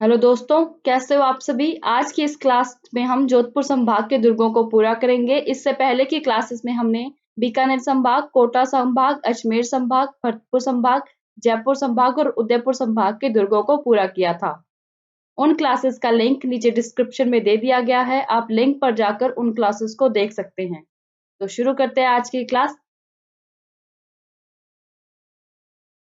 Hello दोस्तों, कैसे हो आप सभी। आज की इस क्लास में हम जोधपुर संभाग के दुर्गों को पूरा करेंगे। इससे पहले की क्लासेस में हमने बीकानेर संभाग, कोटा संभाग, अजमेर संभाग, भरतपुर संभाग, जयपुर संभाग और उदयपुर संभाग के दुर्गों को पूरा किया था। उन क्लासेस का लिंक नीचे डिस्क्रिप्शन में दे दिया गया है, आप लिंक पर जाकर उन क्लासेस को देख सकते हैं। तो शुरू करते हैं आज की क्लास।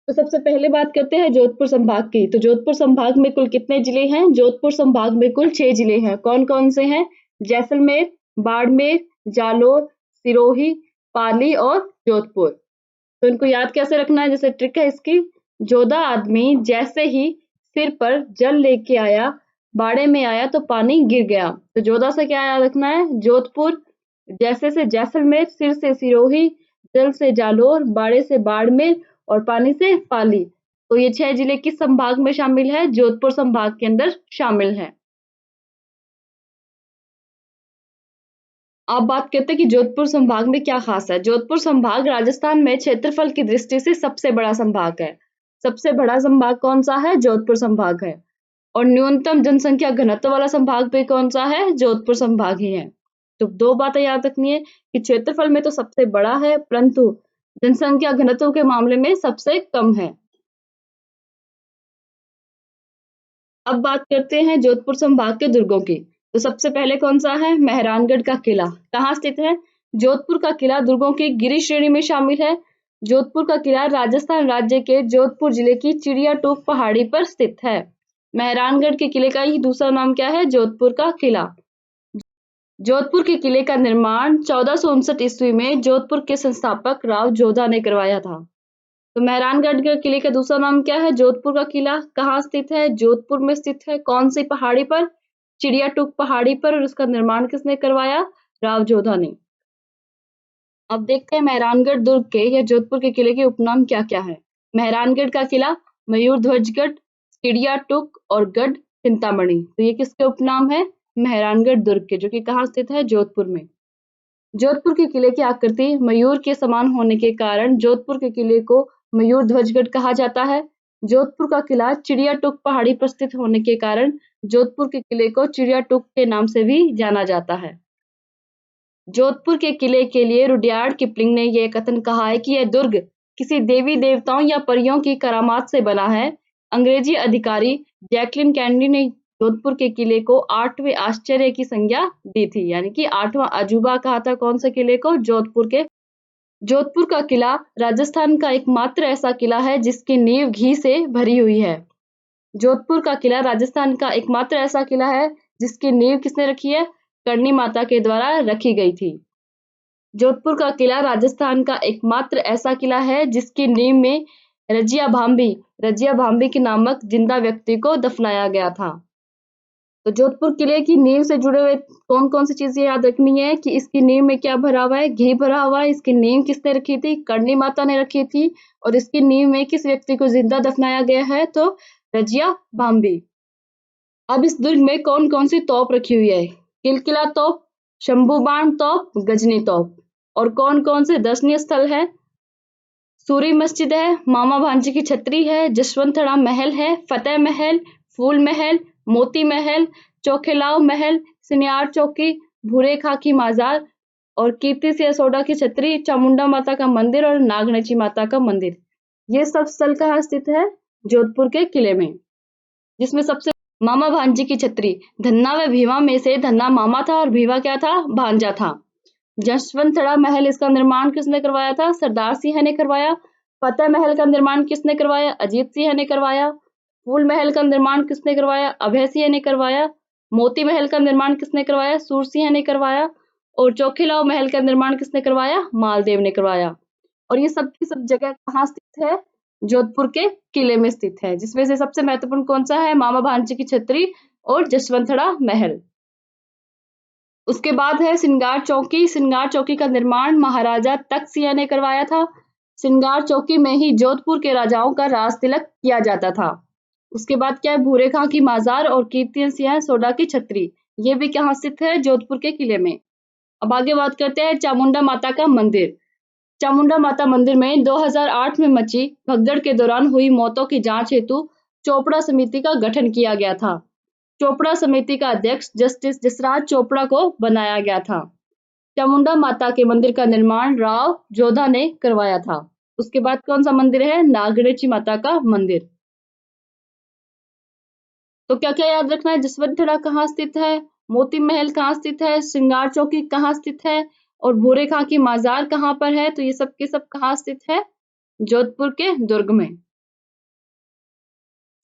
तो सबसे पहले बात करते हैं जोधपुर संभाग की। तो जोधपुर संभाग में कुल कितने जिले हैं? जोधपुर संभाग में कुल 6 जिले हैं। कौन कौन से हैं? जैसलमेर, बाड़मेर, जालोर, सिरोही, पाली और जोधपुर। तो इनको याद कैसे रखना है? जैसे ट्रिक है इसकी, जोधा आदमी जैसे ही सिर पर जल लेके आया, बाड़े में आया तो पानी गिर गया। तो जोधा से क्या याद रखना है? जोधपुर, जैसे से जैसलमेर, सिर से सिरोही, जल से जालोर, बाड़े से बाड़मेर और पानी से पाली। तो ये 6 जिले किस संभाग में शामिल है? जोधपुर संभाग के अंदर शामिल है। अब बात करते हैं कि जोधपुर संभाग में क्या खास है। जोधपुर संभाग राजस्थान में क्षेत्रफल की दृष्टि से सबसे बड़ा संभाग है। सबसे बड़ा संभाग कौन सा है? जोधपुर संभाग है। और न्यूनतम जनसंख्या घनत्व वाला संभाग भी कौन सा है? जोधपुर संभाग ही है। तो दो बातें याद रखनी है कि क्षेत्रफल में तो सबसे बड़ा है, परंतु जनसंख्या घनत्व के मामले में सबसे कम है। अब बात करते हैं जोधपुर संभाग के दुर्गों की। तो सबसे पहले कौन सा है? मेहरानगढ़ का किला। कहाँ स्थित है? जोधपुर का किला दुर्गों की गिरी श्रेणी में शामिल है। जोधपुर का किला राजस्थान राज्य के जोधपुर जिले की चिड़िया टूक पहाड़ी पर स्थित है। मेहरानगढ़ के किले का ही दूसरा नाम क्या है? जोधपुर का किला। जोधपुर के किले का निर्माण 1459 ईस्वी में जोधपुर के संस्थापक राव जोधा ने करवाया था। तो मेहरानगढ़ के किले का दूसरा नाम क्या है? जोधपुर का किला। कहाँ स्थित है? जोधपुर में स्थित है। कौन सी पहाड़ी पर? चिड़िया टूक पहाड़ी पर। और उसका निर्माण किसने करवाया? राव जोधा ने। अब देखते हैं मेहरानगढ़ दुर्ग के या जोधपुर के किले के उपनाम क्या क्या है। मेहरानगढ़ का किला मयूर ध्वजगढ़, चिड़िया टूक और गढ़ चिंतामणि। तो ये किसके उपनाम है? मेहरानगढ़ दुर्ग के, जो कि कहाँ स्थित है? जोधपुर में। जोधपुर के किले की आकृति मयूर के समान होने के कारण जोधपुर के किले को मयूर ध्वजगढ़ कहा जाता है। जोधपुर का किला चिड़िया टूक पहाड़ी पर स्थित होने के कारण जोधपुर के किले को चिड़िया टूक के नाम से भी जाना जाता है। जोधपुर के किले के लिए रुडयार्ड किपलिंग ने यह कथन कहा है कि यह दुर्ग किसी देवी देवताओं या परियों की करामात से बना है। अंग्रेजी अधिकारी जैकलिन कैंडी ने जोधपुर के किले को 8वें आश्चर्य की संज्ञा दी थी, यानी कि 8वां अजूबा कहा था। कौन से किले को? जोधपुर का किला राजस्थान का एकमात्र ऐसा किला है जिसकी नींव घी से भरी हुई है। जोधपुर का किला राजस्थान का एकमात्र ऐसा किला है जिसकी नींव किसने रखी है? करणी माता के द्वारा रखी गई थी। जोधपुर का किला राजस्थान का एकमात्र ऐसा किला है जिसकी नींव में रजिया भांबी के नामक जिंदा व्यक्ति को दफनाया गया था। तो जोधपुर किले की नींव से जुड़े हुए कौन कौन सी चीजें याद रखनी है कि इसकी नींव में क्या भरा हुआ है? घी भरा हुआ है। इसकी नींव किसने रखी थी? करणी माता ने रखी थी। और इसकी नींव में किस व्यक्ति को जिंदा दफनाया गया है? तो रजिया भांबी। अब इस दुर्ग में कौन कौन सी तोप रखी हुई है? किलकिला तोप, शंभू बाण तोप, गजनी तोप। और कौन कौन से दर्शनीय स्थल है? सूरी मस्जिद है, मामा भांजी की छतरी है, जसवंतरा महल है, फतेह महल, फूल महल, मोती महल, चौखेलाव महल, सिनियार चौकी, भूरे खाकी माजार और कीर्ति सिंह सोडा की छतरी, चामुंडा माता का मंदिर और नागनची माता का मंदिर। ये सब स्थल कहाँ स्थित है? जोधपुर के किले में। जिसमें सबसे मामा भांजी की छतरी, धन्ना व भीमा में से धन्ना मामा था और भीवा क्या था? भांजा था। जसवंतरा महल, इसका निर्माण किसने करवाया था? सरदार सिंह ने करवाया। फतेह महल का निर्माण किसने करवाया? अजीत सिंह ने करवाया। फूल महल का निर्माण किसने करवाया? अभय सिंह ने करवाया। मोती महल का निर्माण किसने करवाया? सूर सिंह ने करवाया। और चौखेलाव महल का निर्माण किसने करवाया? मालदेव ने करवाया। और ये सब की सब जगह कहाँ स्थित है? जोधपुर के किले में स्थित है। जिसमें से सबसे महत्वपूर्ण कौन सा है? मामा भांजी की छतरी और जसवंतरा महल। उसके बाद है सिंगार चौकी। सिंगार चौकी का निर्माण महाराजा तख्त सिंह ने करवाया था। सिंगार चौकी में ही जोधपुर के राजाओं का राज तिलक किया जाता था। उसके बाद क्या है? भूरे खां की माजार और कीर्ति सिंह सोडा की छतरी। ये भी कहाँ स्थित है? जोधपुर के किले में। अब आगे बात करते हैं चामुंडा माता का मंदिर। चामुंडा माता मंदिर में 2008 में मची भगदड़ के दौरान हुई मौतों की जांच हेतु चोपड़ा समिति का गठन किया गया था। चोपड़ा समिति का अध्यक्ष जस्टिस जसराज चोपड़ा को बनाया गया था। चामुंडा माता के मंदिर का निर्माण राव जोधा ने करवाया था। उसके बाद कौन सा मंदिर है? नागणेची माता का मंदिर। तो क्या क्या याद रखना है? जसवंतगढ़ कहाँ स्थित है, मोती महल कहाँ स्थित है, श्रृंगार चौकी कहाँ स्थित है और भूरे खां की माजार कहाँ पर है? तो ये सब के सब कहाँ स्थित है? जोधपुर के दुर्ग में।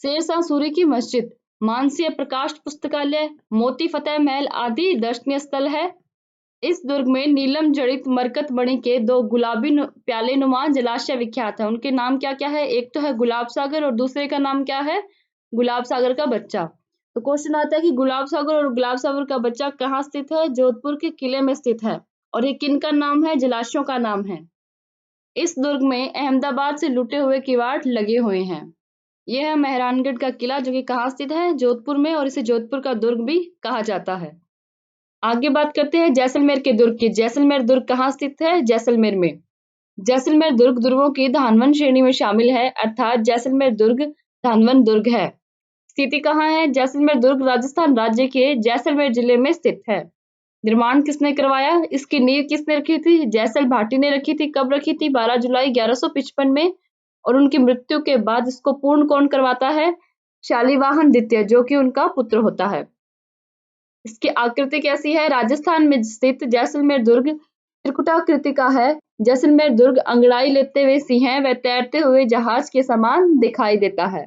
शेरशाह सूरी की मस्जिद, मानसीय प्रकाश पुस्तकालय, मोती फतेह महल आदि दर्शनीय स्थल है। इस दुर्ग में नीलम जड़ित मरकत मणि के दो गुलाबी प्याले नुमा जलाशय विख्यात है। उनके नाम क्या क्या है? एक तो है गुलाब सागर और दूसरे का नाम क्या है? गुलाब सागर का बच्चा। तो क्वेश्चन आता है कि गुलाब सागर और गुलाब सागर का बच्चा कहाँ स्थित है? जोधपुर के किले में स्थित है। और ये किन का नाम है? जलाशयों का नाम है। इस दुर्ग में अहमदाबाद से लुटे हुए किवाड़ लगे हुए हैं। यह है मेहरानगढ़ का किला, जो कि कहाँ स्थित है? जोधपुर में, और इसे जोधपुर का दुर्ग भी कहा जाता है। आगे बात करते हैं जैसलमेर के दुर्ग की। जैसलमेर दुर्ग कहाँ स्थित है? जैसलमेर में। जैसलमेर दुर्ग दुर्गों की धानवन श्रेणी में शामिल है, अर्थात जैसलमेर दुर्ग धानवन दुर्ग है। स्थिति कहाँ है? जैसलमेर दुर्ग राजस्थान राज्य के जैसलमेर जिले में स्थित है। निर्माण किसने करवाया? इसकी नींव किसने रखी थी? जैसल भाटी ने रखी थी। कब रखी थी? 12 जुलाई 1155 में। और उनकी मृत्यु के बाद इसको पूर्ण कौन करवाता है? शालिवाहन द्वितीय, जो कि उनका पुत्र होता है। इसकी आकृति कैसी है? राजस्थान में स्थित जैसलमेर दुर्ग त्रिकुटाकृति का है। जैसलमेर दुर्ग अंगड़ाई लेते हुए सिंह व तैरते हुए जहाज के समान दिखाई देता है।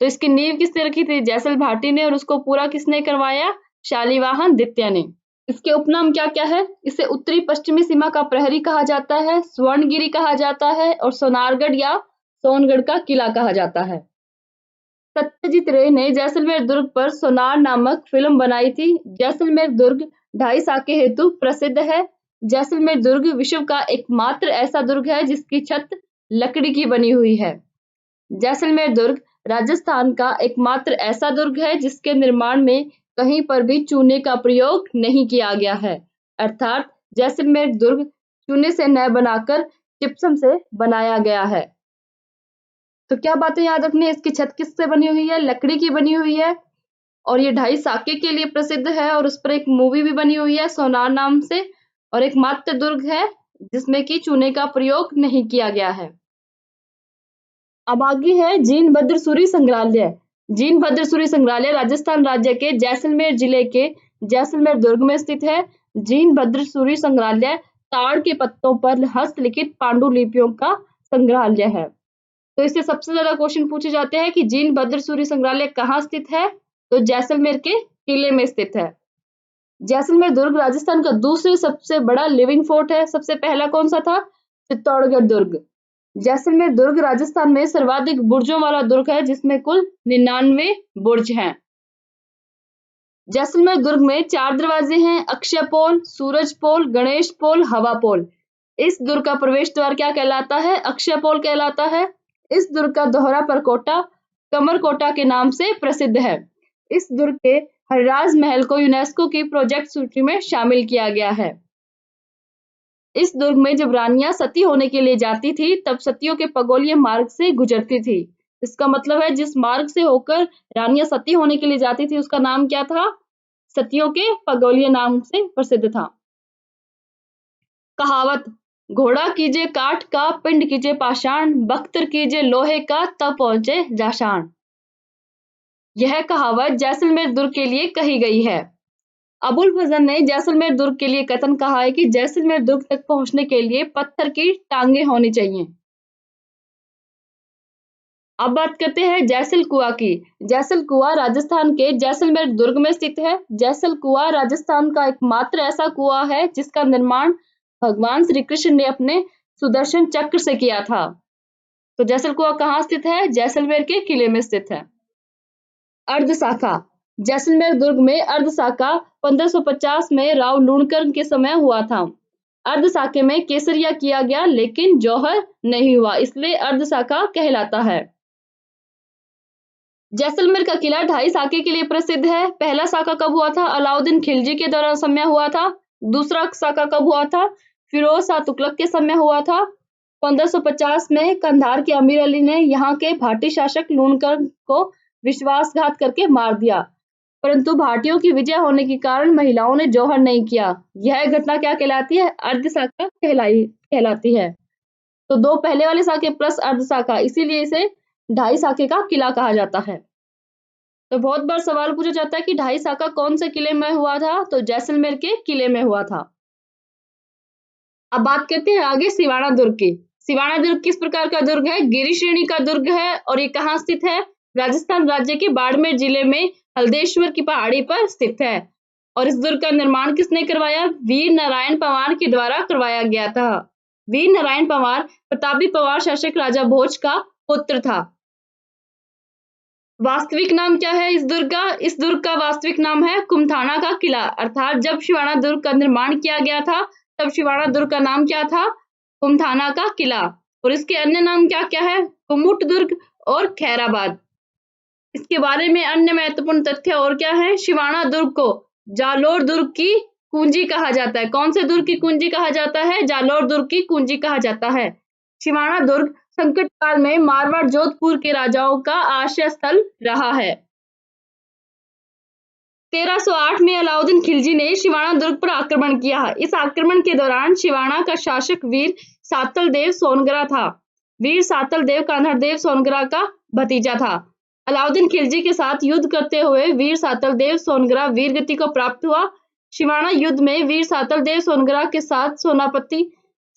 तो इसकी नींव किसने रखी थी? जैसल भाटी ने। और उसको पूरा किसने करवाया? शालिवाहन द्वितीय ने। इसके उपनाम क्या क्या है? इसे उत्तरी पश्चिमी सीमा का प्रहरी कहा जाता है, स्वर्णगिरी कहा जाता है और सोनारगढ़ या सोनगढ़ का किला कहा जाता है। सत्यजीत रे ने जैसलमेर दुर्ग पर सोनार नामक फिल्म बनाई थी। जैसलमेर दुर्ग ढाई साके हेतु प्रसिद्ध है। जैसलमेर दुर्ग विश्व का एकमात्र ऐसा दुर्ग है जिसकी छत लकड़ी की बनी हुई है। जैसलमेर दुर्ग राजस्थान का एकमात्र ऐसा दुर्ग है जिसके निर्माण में कहीं पर भी चूने का प्रयोग नहीं किया गया है, अर्थात जैसलमेर दुर्ग चूने से न बनाकर जिप्सम से बनाया गया है। तो क्या बातें याद रखनी है? इसकी छत किससे बनी हुई है? लकड़ी की बनी हुई है। और ये ढाई साके के लिए प्रसिद्ध है और उस पर एक मूवी भी बनी हुई है सोनार नाम से। और एक मात्र दुर्ग है जिसमें कि चूने का प्रयोग नहीं किया गया है। अब आगे है जीन भद्र सूरी संग्रहालय। जीन भद्र सूरी संग्रहालय राजस्थान राज्य के जैसलमेर जिले के जैसलमेर दुर्ग में स्थित है। जीन भद्र सूरी संग्रहालय ताड़ के पत्तों पर हस्तलिखित पांडुलिपियों का संग्रहालय है। तो इससे सबसे ज्यादा क्वेश्चन पूछे जाते हैं कि जीन भद्र सूरी संग्रहालय कहाँ स्थित है? तो जैसलमेर के किले में स्थित है। जैसलमेर दुर्ग राजस्थान का दूसरे सबसे बड़ा लिविंग फोर्ट है। सबसे पहला कौन सा था? चित्तौड़गढ़ दुर्ग। जैसलमेर दुर्ग राजस्थान में सर्वाधिक बुर्जों वाला दुर्ग है, जिसमें कुल 99 बुर्ज हैं। जैसलमेर दुर्ग में 4 दरवाजे हैं: अक्षय पोल, सूरज पोल, गणेश पोल, हवा पोल। इस दुर्ग का प्रवेश द्वार क्या कहलाता है? अक्षय पोल कहलाता है। इस दुर्ग का दोहरा परकोटा कमरकोटा के नाम से प्रसिद्ध है। इस दुर्ग के हरिराज महल को यूनेस्को की प्रोजेक्ट सूची में शामिल किया गया है। इस दुर्ग में जब रानियां सती होने के लिए जाती थी तब सतियों के पगोलिये मार्ग से गुजरती थी। इसका मतलब है जिस मार्ग से होकर रानियां सती होने के लिए जाती थी उसका नाम क्या था? सतियों के पगोलिये नाम से प्रसिद्ध था। कहावत: घोड़ा कीजिए काठ का, पिंड कीजिए पाषाण, बख्तर कीजिए लोहे का, तब पहुंचे जाशान। यह कहावत जैसलमेर दुर्ग के लिए कही गई है। अबुल फजल ने जैसलमेर दुर्ग के लिए कथन कहा है कि जैसलमेर दुर्ग तक पहुंचने के लिए पत्थर की टांगे होनी चाहिए। अब बात करते हैं जैसल कुआं की। जैसल कुआं राजस्थान के जैसलमेर दुर्ग में स्थित है। जैसल कुआं राजस्थान का एकमात्र ऐसा कुआं है जिसका निर्माण भगवान श्री कृष्ण ने अपने सुदर्शन चक्र से किया था। तो जैसल कुआं कहाँ स्थित है? जैसलमेर के किले में स्थित है। अर्ध शाखा: जैसलमेर दुर्ग में अर्ध शाखा 1550 में राव लूणकर के समय हुआ था। अर्ध शाखे में केसरिया किया गया लेकिन जौहर नहीं हुआ, इसलिए अर्ध शाखा कहलाता है। जैसलमेर का किला ढाई साके के लिए प्रसिद्ध है। पहला साका कब हुआ था? अलाउद्दीन खिलजी के दौरान समय हुआ था। दूसरा साका कब हुआ था? फिरोज शाह तुगलक के समय हुआ था। 1550 में कंधार के अमीर अली ने यहाँ के भाटी शासक लूणकर को विश्वासघात करके मार दिया। परंतु भाटियों की विजय होने के कारण महिलाओं ने जौहर नहीं किया। यह घटना क्या कहलाती है? अर्धशाखा कहलाती है। तो 2 पहले वाले साके प्लस अर्धशाखा, इसीलिए इसे ढाई साके का किला कहा जाता है। तो बहुत बार सवाल पूछा जाता है कि ढाई साका कौन से किले में हुआ था? तो जैसलमेर के किले में हुआ था। अब बात करते हैं आगे सिवाना दुर्ग की। सिवाना दुर्ग किस प्रकार का दुर्ग है? गिरी श्रेणी का दुर्ग है और ये कहाँ स्थित है? राजस्थान राज्य के बाड़मेर जिले में हल्देश्वर की पहाड़ी पर स्थित है। और इस दुर्ग का निर्माण किसने करवाया? वीर नारायण पंवार के द्वारा करवाया गया था। वीर नारायण पंवार प्रतापी पंवार शासक राजा भोज का पुत्र था। वास्तविक नाम क्या है इस दुर्ग का? इस दुर्ग का वास्तविक नाम है कुमथाना का किला। अर्थात जब शिवाना दुर्ग का निर्माण किया गया था तब शिवाना दुर्ग का नाम क्या था? कुमथाना का किला। और इसके अन्य नाम क्या क्या है? कुमुट दुर्ग और खैराबाद। इसके बारे में अन्य महत्वपूर्ण तथ्य और क्या है? शिवाना दुर्ग को जालोर दुर्ग की कुंजी कहा जाता है। कौन से दुर्ग की कुंजी कहा जाता है? जालोर दुर्ग की कुंजी कहा जाता है। शिवाना दुर्ग संकट काल में मारवाड़ जोधपुर के राजाओं का आश्रय स्थल रहा है। 1308 में अलाउद्दीन खिलजी ने शिवाना दुर्ग पर आक्रमण किया। इस आक्रमण के दौरान शिवाना का शासक वीर सातल देव सोनगरा था। वीर सातल देव कान्हड़ देव सोनगरा का भतीजा था। अलाउद्दीन खिलजी के साथ युद्ध करते हुए वीर सातल देव सोनगरा वीरगति को प्राप्त हुआ। शिवाना युद्ध में वीर सातल देव सोनगरा के साथ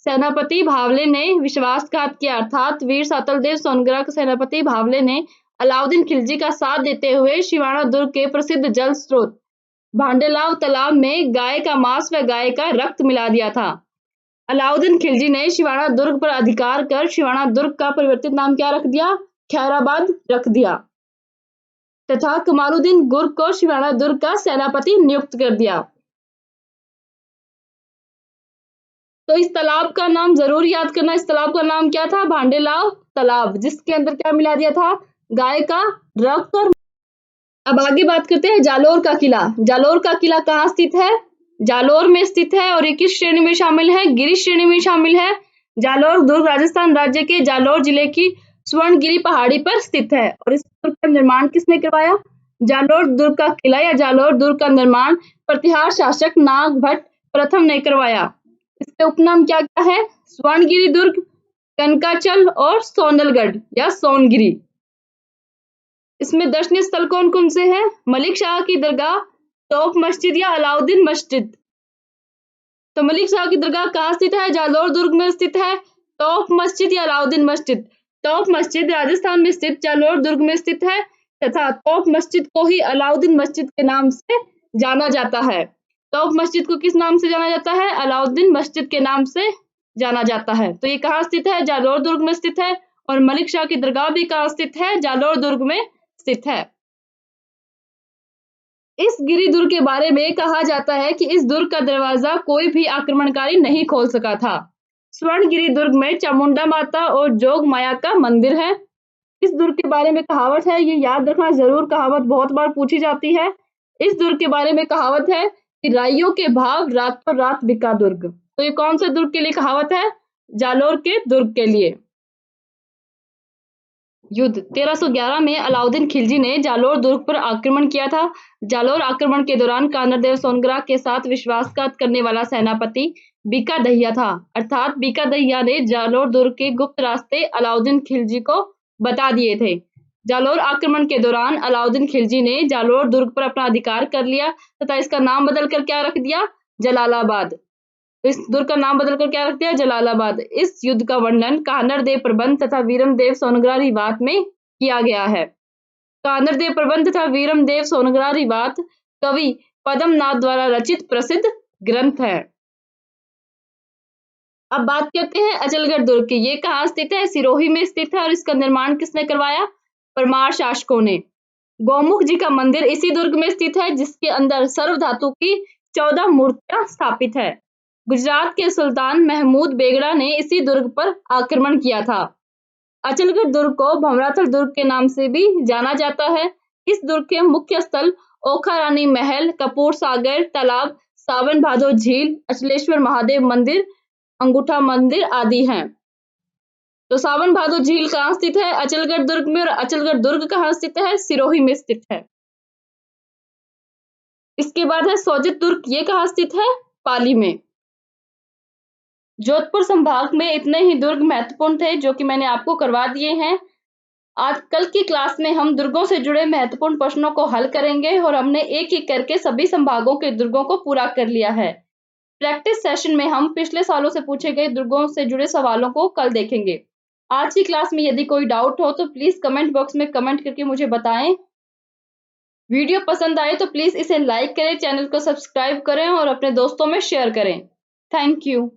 सेनापति भावले ने विश्वासघात किया। अर्थात वीर सातल देव सोनगरा के सेनापति भावले ने अलाउद्दीन खिलजी का साथ देते हुए शिवाना दुर्ग के प्रसिद्ध जल स्रोत भांडेलाव तालाब में गाय का मांस व गाय का रक्त मिला दिया था। अलाउद्दीन खिलजी ने शिवाना दुर्ग पर अधिकार कर शिवाना दुर्ग का परिवर्तित नाम क्या रख दिया? खैराबाद रख दिया तथा कमालुद्दीन गुर्ग को शिवाना दुर्ग का सेनापति नियुक्त कर दिया। तो इस तालाब का नाम जरूर याद करना। इस तालाब का नाम क्या था? भांडेलाव तालाब, जिसके अंदर क्या मिला दिया था? गाय का रक्त। और अब आगे बात करते हैं जालोर का किला। जालोर का किला कहाँ स्थित है? जालोर में स्थित है और ये किस श्रेणी में शामिल है? गिरी श्रेणी में शामिल है। जालोर दुर्ग राजस्थान राज्य के जालोर जिले की स्वर्णगिरी पहाड़ी पर स्थित है। और इस दुर्ग का निर्माण किसने करवाया? जालोर दुर्ग का किला या जालोर दुर्ग का निर्माण प्रतिहार शासक नागभट्ट प्रथम ने करवाया। इसके उपनाम क्या क्या है? स्वर्णगिरी दुर्ग, कनकाचल और सोनलगढ़ या सोनगिरी। इसमें दर्शनीय स्थल कौन कौन से हैं? मलिक शाह की दरगाह, तोप मस्जिद या अलाउद्दीन मस्जिद। तो मलिक शाह की दरगाह कहाँ स्थित है? जालोर दुर्ग में स्थित है। तोप मस्जिद या अलाउद्दीन मस्जिद? तोप मस्जिद राजस्थान में स्थित जालोर दुर्ग में स्थित है तथा तोप मस्जिद को ही अलाउद्दीन मस्जिद के नाम से जाना जाता है। तोप मस्जिद को किस नाम से जाना जाता है? अलाउद्दीन मस्जिद के नाम से जाना जाता है। तो ये कहाँ स्थित है? जालोर दुर्ग में स्थित है। और मलिक शाह की दरगाह भी कहाँ स्थित है? जालोर दुर्ग में स्थित है। इस गिरी दुर्ग के बारे में कहा जाता है कि इस दुर्ग का दरवाजा कोई भी आक्रमणकारी नहीं खोल सका था। स्वर्णगिरी दुर्ग में चामुंडा माता और जोग माया का मंदिर है। इस दुर्ग के बारे में कहावत है, ये याद रखना जरूर, कहावत बहुत बार पूछी जाती है। इस दुर्ग के बारे में कहावत है कि राइयों के भाव रातों रात बिका दुर्ग। तो ये कौन से दुर्ग के लिए कहावत है? जालोर के दुर्ग के लिए। युद्ध 1311 में अलाउद्दीन खिलजी ने जालोर दुर्ग पर आक्रमण किया था। जालोर आक्रमण के दौरान कान्हड़ देव सोनगरा के साथ विश्वासघात करने वाला सेनापति बीका दहिया था। अर्थात बीका दहिया ने जालोर दुर्ग के गुप्त रास्ते अलाउद्दीन खिलजी को बता दिए थे। जालोर आक्रमण के दौरान अलाउद्दीन खिलजी ने जालोर दुर्ग पर अपना अधिकार कर लिया तथा इसका नाम बदलकर क्या रख दिया? जलालाबाद। इस दुर्ग का नाम बदलकर क्या रख दिया? जलालाबाद। इस युद्ध का वर्णन कान्हड़ देव प्रबंध तथा वीरम देव सोनगरा रिवात में किया गया है। कान्हड़ देव प्रबंध तथा वीरम देव सोनगरा रिवात कवि पद्मनाथ द्वारा रचित प्रसिद्ध ग्रंथ है। अब बात करते हैं अचलगढ़ दुर्ग की। ये कहाँ स्थित है? सिरोही में स्थित है। और इसका निर्माण किसने करवाया? परमार शासकों ने। गौमुख जी का मंदिर इसी दुर्ग में स्थित है, जिसके अंदर सर्व धातु की 14 मूर्तियां स्थापित है। गुजरात के सुल्तान महमूद बेगड़ा ने इसी दुर्ग पर आक्रमण किया था। अचलगढ़ दुर्ग को भंवराथल दुर्ग के नाम से भी जाना जाता है। इस दुर्ग के मुख्य स्थल ओखा रानी महल, कपूर सागर तालाब, सावन भादो झील, अचलेश्वर महादेव मंदिर, अंगूठा मंदिर आदि हैं। तो सावन भादो झील कहाँ स्थित है? अचलगढ़ दुर्ग में। और अचलगढ़ दुर्ग कहाँ स्थित है? सिरोही में स्थित है। इसके बाद है सोजित दुर्ग, ये कहाँ स्थित है? पाली में। जोधपुर संभाग में इतने ही दुर्ग महत्वपूर्ण थे जो कि मैंने आपको करवा दिए हैं। आज कल की क्लास में हम दुर्गों से जुड़े महत्वपूर्ण प्रश्नों को हल करेंगे और हमने एक एक करके सभी संभागों के दुर्गों को पूरा कर लिया है। प्रैक्टिस सेशन में हम पिछले सालों से पूछे गए दुर्गों से जुड़े सवालों को कल देखेंगे। आज की क्लास में यदि कोई डाउट हो तो प्लीज कमेंट बॉक्स में कमेंट करके मुझे बताएं। वीडियो पसंद आए तो प्लीज इसे लाइक करें, चैनल को सब्सक्राइब करें और अपने दोस्तों में शेयर करें। Thank you.